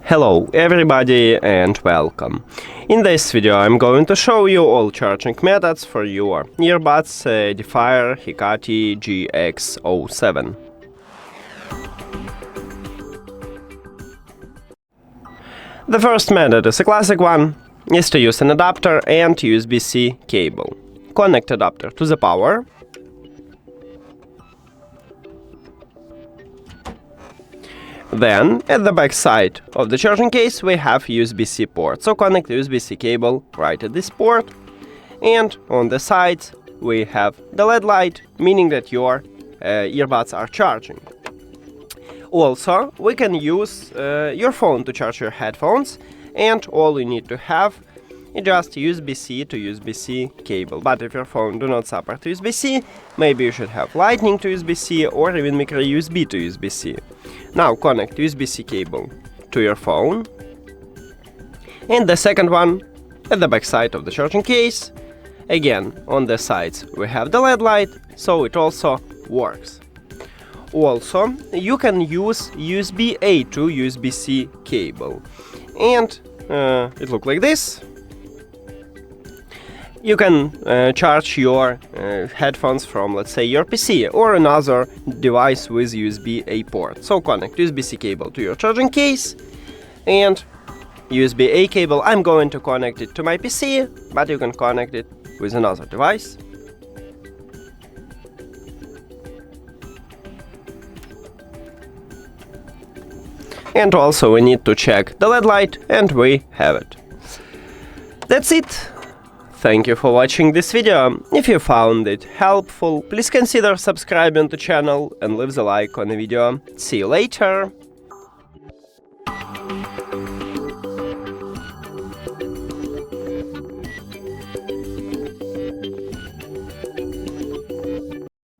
Hello everybody and welcome. In this video I'm going to show you all charging methods for your earbuds EDIFIER HECATE GX07. The first method is a classic one, is to use an adapter and USB-C cable. Connect adapter to the power. Then, at the back side of the charging case, we have USB-C port, so connect the USB-C cable right at this port. And on the sides, we have the LED light, meaning that your earbuds are charging. Also, we can use your phone to charge your headphones, and all you need to have is just USB-C to USB-C cable. But if your phone do not support USB-C, maybe you should have Lightning to USB-C or even micro USB to USB-C. Now connect USB-C cable to your phone. And the second one at the back side of the charging case. Again, on the sides we have the LED light, so it also works. Also, you can use USB-A to USB-C cable. And it looks like this. You can charge your headphones from, let's say, your PC or another device with USB-A port. So connect USB-C cable to your charging case and USB-A cable. I'm going to connect it to my PC, but you can connect it with another device. And also we need to check the LED light, and we have it. That's it. Thank you for watching this video. If you found it helpful, please consider subscribing to the channel and leave a like on the video. See you later!